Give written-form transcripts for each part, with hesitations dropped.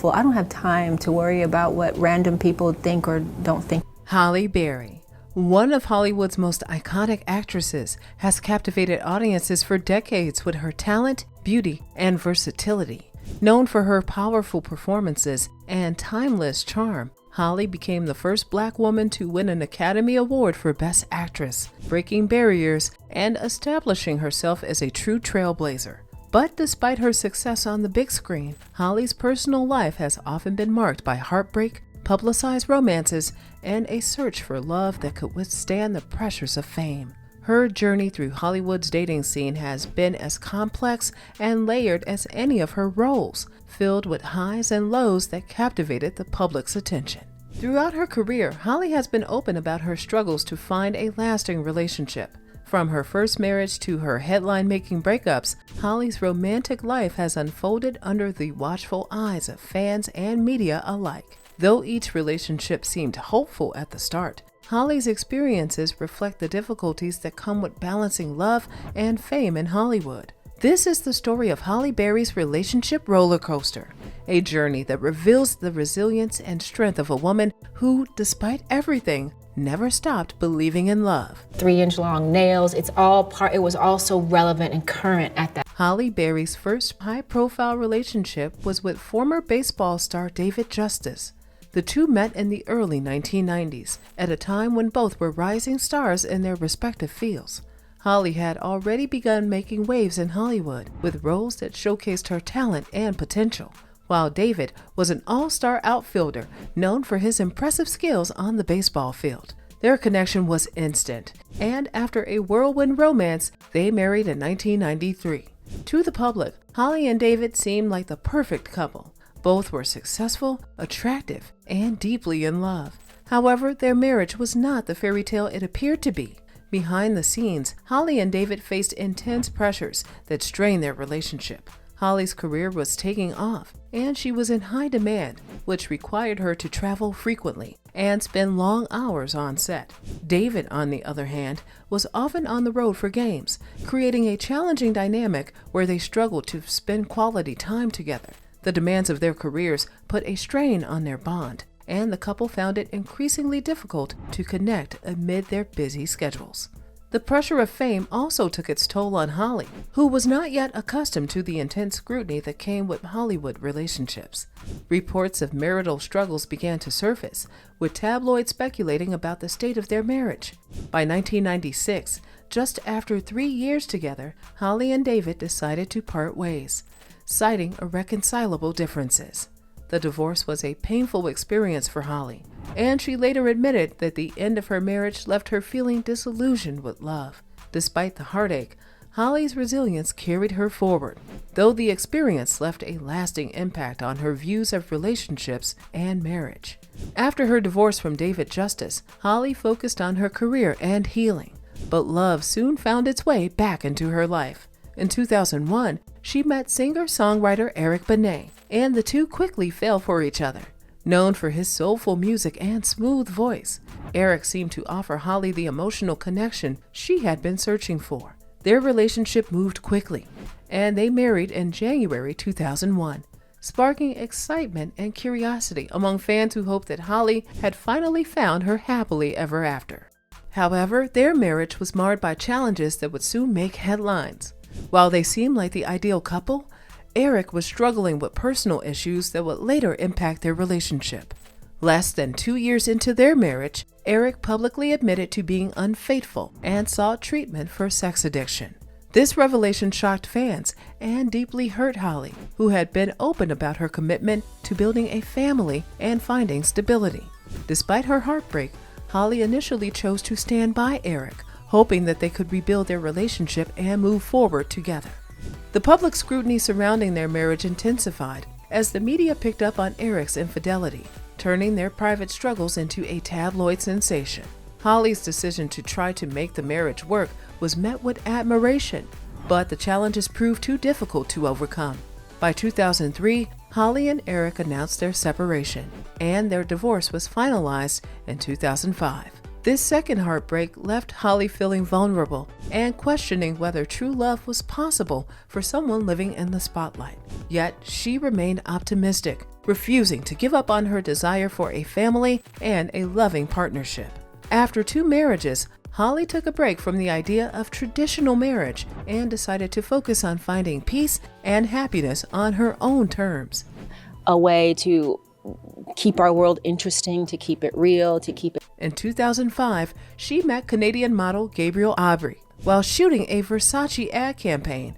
Well, I don't have time to worry about what random people think or don't think. Halle Berry, one of Hollywood's most iconic actresses, has captivated audiences for decades with her talent, beauty, and versatility. Known for her powerful performances and timeless charm, Halle became the first Black woman to win an Academy Award for Best Actress, breaking barriers and establishing herself as a true trailblazer. But despite her success on the big screen, Halle's personal life has often been marked by heartbreak, publicized romances, and a search for love that could withstand the pressures of fame. Her journey through Hollywood's dating scene has been as complex and layered as any of her roles, filled with highs and lows that captivated the public's attention. Throughout her career, Halle has been open about her struggles to find a lasting relationship. From her first marriage to her headline-making breakups, Halle's romantic life has unfolded under the watchful eyes of fans and media alike. Though each relationship seemed hopeful at the start, Halle's experiences reflect the difficulties that come with balancing love and fame in Hollywood. This is the story of Halle Berry's relationship rollercoaster, a journey that reveals the resilience and strength of a woman who, despite everything, never stopped believing in love. 3-inch long nails, it was all so relevant and current at that. Halle Berry's first high-profile relationship was with former baseball star David Justice. The two met in the early 1990s, at a time when both were rising stars in their respective fields. Halle had already begun making waves in Hollywood with roles that showcased her talent and potential, while David was an all-star outfielder known for his impressive skills on the baseball field. Their connection was instant, and after a whirlwind romance, they married in 1993. To the public, Halle and David seemed like the perfect couple. Both were successful, attractive, and deeply in love. However, their marriage was not the fairy tale it appeared to be. Behind the scenes, Halle and David faced intense pressures that strained their relationship. Halle's career was taking off, and she was in high demand, which required her to travel frequently and spend long hours on set. David, on the other hand, was often on the road for games, creating a challenging dynamic where they struggled to spend quality time together. The demands of their careers put a strain on their bond, and the couple found it increasingly difficult to connect amid their busy schedules. The pressure of fame also took its toll on Halle, who was not yet accustomed to the intense scrutiny that came with Hollywood relationships. Reports of marital struggles began to surface, with tabloids speculating about the state of their marriage. By 1996, just after 3 years together, Halle and David decided to part ways, citing irreconcilable differences. The divorce was a painful experience for Halle, and she later admitted that the end of her marriage left her feeling disillusioned with love. Despite the heartache, Halle's resilience carried her forward, though the experience left a lasting impact on her views of relationships and marriage. After her divorce from David Justice, Halle focused on her career and healing, but love soon found its way back into her life. In 2001, she met singer-songwriter Eric Benet, and the two quickly fell for each other. Known for his soulful music and smooth voice, Eric seemed to offer Halle the emotional connection she had been searching for. Their relationship moved quickly, and they married in January 2001, sparking excitement and curiosity among fans who hoped that Halle had finally found her happily ever after. However, their marriage was marred by challenges that would soon make headlines. While they seemed like the ideal couple, Eric was struggling with personal issues that would later impact their relationship. Less than 2 years into their marriage, Eric publicly admitted to being unfaithful and sought treatment for sex addiction. This revelation shocked fans and deeply hurt Halle, who had been open about her commitment to building a family and finding stability. Despite her heartbreak, Halle initially chose to stand by Eric, hoping that they could rebuild their relationship and move forward together. The public scrutiny surrounding their marriage intensified as the media picked up on Eric's infidelity, turning their private struggles into a tabloid sensation. Halle's decision to try to make the marriage work was met with admiration, but the challenges proved too difficult to overcome. By 2003, Halle and Eric announced their separation, and their divorce was finalized in 2005. This second heartbreak left Halle feeling vulnerable and questioning whether true love was possible for someone living in the spotlight. Yet, she remained optimistic, refusing to give up on her desire for a family and a loving partnership. After 2 marriages, Halle took a break from the idea of traditional marriage and decided to focus on finding peace and happiness on her own terms. A way to keep our world interesting, to keep it real, to keep it. In 2005, she met Canadian model Gabriel Aubrey while shooting a Versace ad campaign,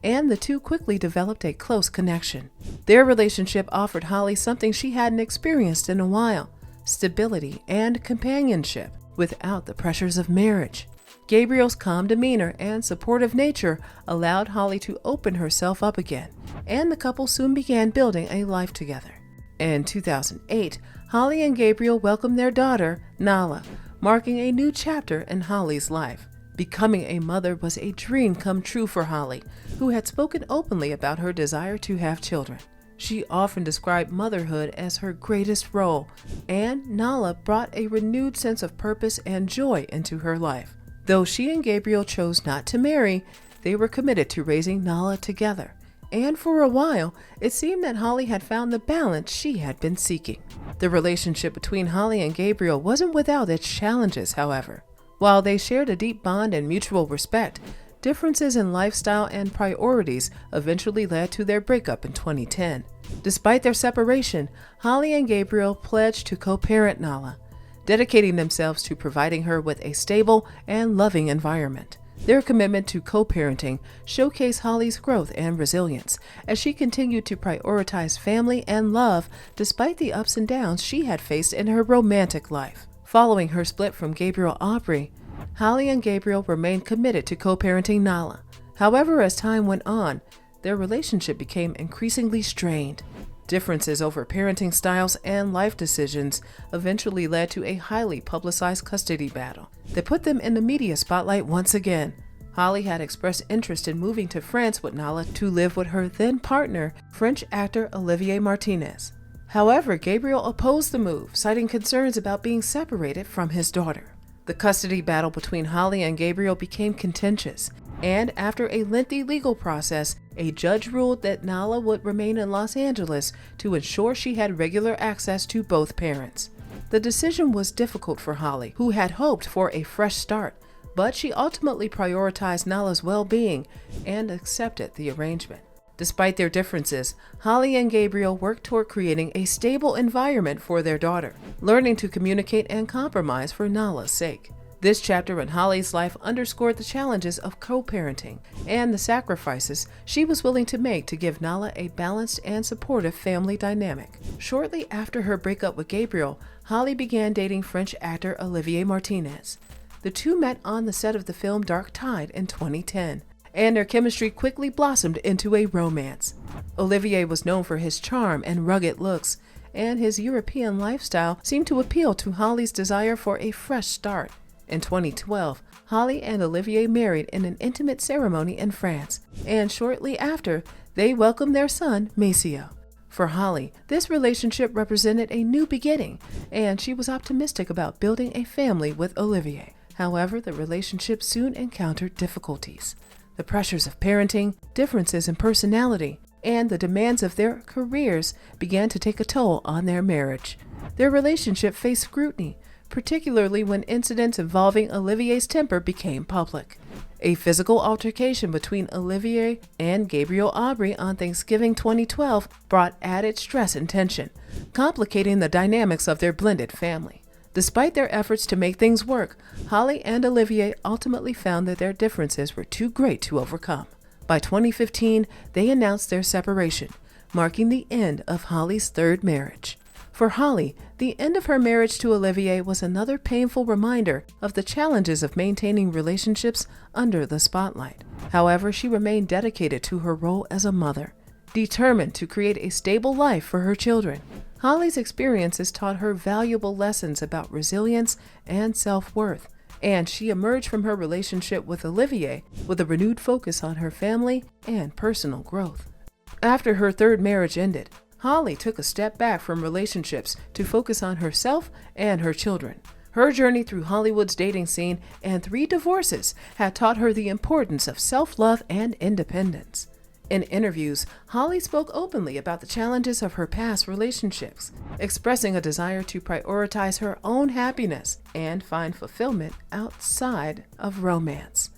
and the two quickly developed a close connection. Their relationship offered Halle something she hadn't experienced in a while: stability and companionship without the pressures of marriage. Gabriel's calm demeanor and supportive nature allowed Halle to open herself up again, and the couple soon began building a life together. In 2008, Halle and Gabriel welcomed their daughter, Nala, marking a new chapter in Halle's life. Becoming a mother was a dream come true for Halle, who had spoken openly about her desire to have children. She often described motherhood as her greatest role, and Nala brought a renewed sense of purpose and joy into her life. Though she and Gabriel chose not to marry, they were committed to raising Nala together. And for a while, it seemed that Halle had found the balance she had been seeking. The relationship between Halle and Gabriel wasn't without its challenges, however. While they shared a deep bond and mutual respect, differences in lifestyle and priorities eventually led to their breakup in 2010. Despite their separation, Halle and Gabriel pledged to co-parent Nala, dedicating themselves to providing her with a stable and loving environment. Their commitment to co-parenting showcased Halle's growth and resilience as she continued to prioritize family and love despite the ups and downs she had faced in her romantic life. Following her split from Gabriel Aubrey, Halle and Gabriel remained committed to co-parenting Nala. However, as time went on, their relationship became increasingly strained. Differences over parenting styles and life decisions eventually led to a highly publicized custody battle that put them in the media spotlight once again. Halle had expressed interest in moving to France with Nala to live with her then partner, French actor Olivier Martinez. However, Gabriel opposed the move, citing concerns about being separated from his daughter. The custody battle between Halle and Gabriel became contentious, and after a lengthy legal process, a judge ruled that Nala would remain in Los Angeles to ensure she had regular access to both parents. The decision was difficult for Halle, who had hoped for a fresh start, but she ultimately prioritized Nala's well-being and accepted the arrangement. Despite their differences, Halle and Gabriel worked toward creating a stable environment for their daughter, learning to communicate and compromise for Nala's sake. This chapter in Halle's life underscored the challenges of co-parenting and the sacrifices she was willing to make to give Nala a balanced and supportive family dynamic. Shortly after her breakup with Gabriel, Halle began dating French actor Olivier Martinez. The two met on the set of the film Dark Tide in 2010, and their chemistry quickly blossomed into a romance. Olivier was known for his charm and rugged looks, and his European lifestyle seemed to appeal to Halle's desire for a fresh start. In 2012, Halle and Olivier married in an intimate ceremony in France, and shortly after, they welcomed their son, Maceo. For Halle, this relationship represented a new beginning, and she was optimistic about building a family with Olivier. However, the relationship soon encountered difficulties. The pressures of parenting, differences in personality, and the demands of their careers began to take a toll on their marriage. Their relationship faced scrutiny, particularly when incidents involving Olivier's temper became public. A physical altercation between Olivier and Gabriel Aubrey on Thanksgiving 2012 brought added stress and tension, complicating the dynamics of their blended family. Despite their efforts to make things work, Halle and Olivier ultimately found that their differences were too great to overcome. By 2015, they announced their separation, marking the end of Halle's third marriage. For Halle, the end of her marriage to Olivier was another painful reminder of the challenges of maintaining relationships under the spotlight. However, she remained dedicated to her role as a mother, determined to create a stable life for her children. Halle's experiences taught her valuable lessons about resilience and self-worth, and she emerged from her relationship with Olivier with a renewed focus on her family and personal growth. After her third marriage ended, Halle took a step back from relationships to focus on herself and her children. Her journey through Hollywood's dating scene and 3 divorces had taught her the importance of self-love and independence. In interviews, Halle spoke openly about the challenges of her past relationships, expressing a desire to prioritize her own happiness and find fulfillment outside of romance.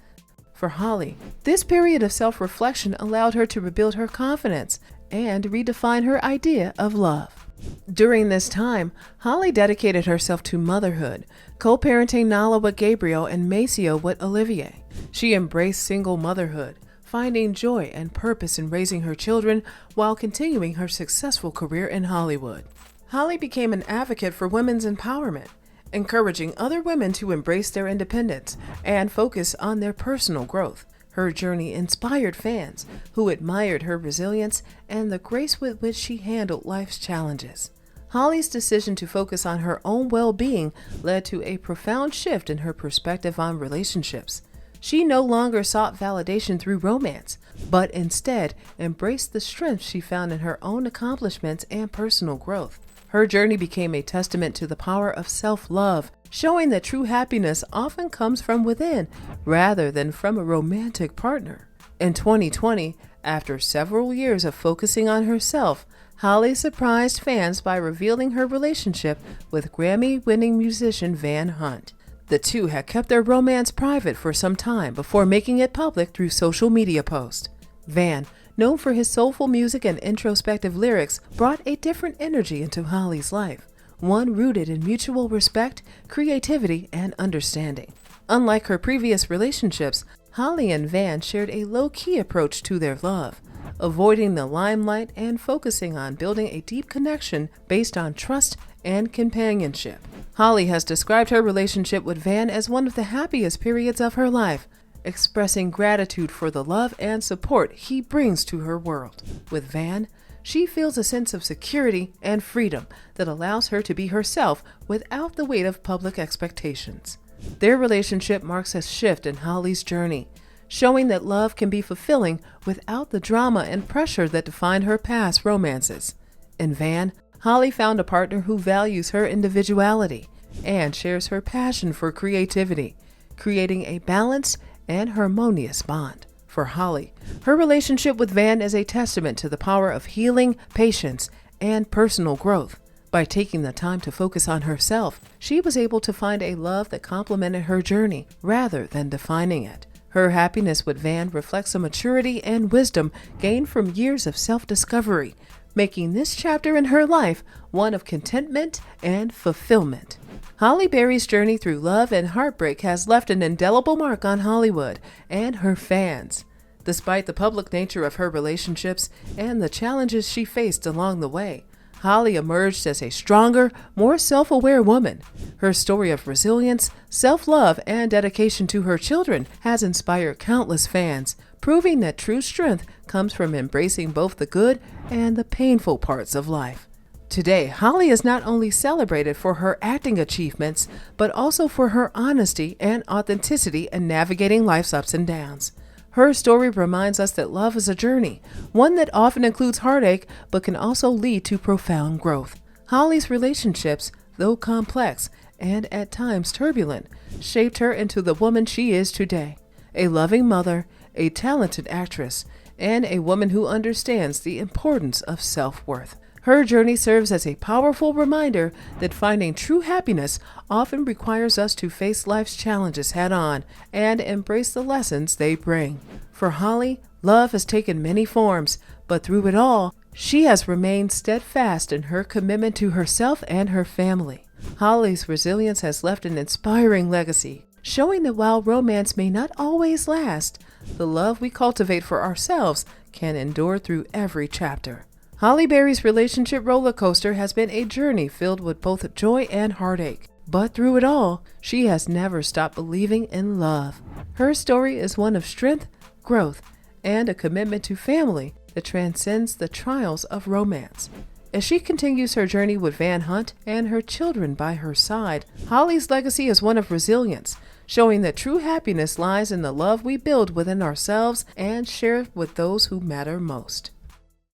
For Halle, this period of self-reflection allowed her to rebuild her confidence and redefine her idea of love. During this time, Halle dedicated herself to motherhood, co-parenting Nala with Gabriel and Maceo with Olivier. She embraced single motherhood, finding joy and purpose in raising her children while continuing her successful career in Hollywood. Halle became an advocate for women's empowerment, encouraging other women to embrace their independence and focus on their personal growth. Her journey inspired fans who admired her resilience and the grace with which she handled life's challenges. Halle's decision to focus on her own well-being led to a profound shift in her perspective on relationships. She no longer sought validation through romance, but instead embraced the strength she found in her own accomplishments and personal growth. Her journey became a testament to the power of self-love, showing that true happiness often comes from within rather than from a romantic partner. In 2020, after several years of focusing on herself, Halle surprised fans by revealing her relationship with Grammy-winning musician Van Hunt. The two had kept their romance private for some time before making it public through social media posts. Van, known for his soulful music and introspective lyrics, brought a different energy into Halle's life, one rooted in mutual respect, creativity, and understanding. Unlike her previous relationships, Halle and Van shared a low-key approach to their love, avoiding the limelight and focusing on building a deep connection based on trust and companionship. Halle has described her relationship with Van as one of the happiest periods of her life, expressing gratitude for the love and support he brings to her world. With Van, she feels a sense of security and freedom that allows her to be herself without the weight of public expectations. Their relationship marks a shift in Halle's journey, showing that love can be fulfilling without the drama and pressure that defined her past romances. In Van, Halle found a partner who values her individuality and shares her passion for creativity, creating a balanced and harmonious bond. For Halle, her relationship with Van is a testament to the power of healing, patience, and personal growth. By taking the time to focus on herself, she was able to find a love that complemented her journey rather than defining it. Her happiness with Van reflects a maturity and wisdom gained from years of self-discovery, making this chapter in her life one of contentment and fulfillment. Halle Berry's journey through love and heartbreak has left an indelible mark on Hollywood and her fans. Despite the public nature of her relationships and the challenges she faced along the way, Halle emerged as a stronger, more self-aware woman. Her story of resilience, self-love, and dedication to her children has inspired countless fans, proving that true strength comes from embracing both the good and the painful parts of life. Today, Halle is not only celebrated for her acting achievements, but also for her honesty and authenticity in navigating life's ups and downs. Her story reminds us that love is a journey, one that often includes heartache, but can also lead to profound growth. Halle's relationships, though complex and at times turbulent, shaped her into the woman she is today. A loving mother, a talented actress, and a woman who understands the importance of self-worth. Her journey serves as a powerful reminder that finding true happiness often requires us to face life's challenges head-on and embrace the lessons they bring. For Halle, love has taken many forms, but through it all, she has remained steadfast in her commitment to herself and her family. Halle's resilience has left an inspiring legacy, showing that while romance may not always last, the love we cultivate for ourselves can endure through every chapter. Halle Berry's relationship roller coaster has been a journey filled with both joy and heartache. But through it all, she has never stopped believing in love. Her story is one of strength, growth, and a commitment to family that transcends the trials of romance. As she continues her journey with Van Hunt and her children by her side, Halle's legacy is one of resilience, showing that true happiness lies in the love we build within ourselves and share with those who matter most.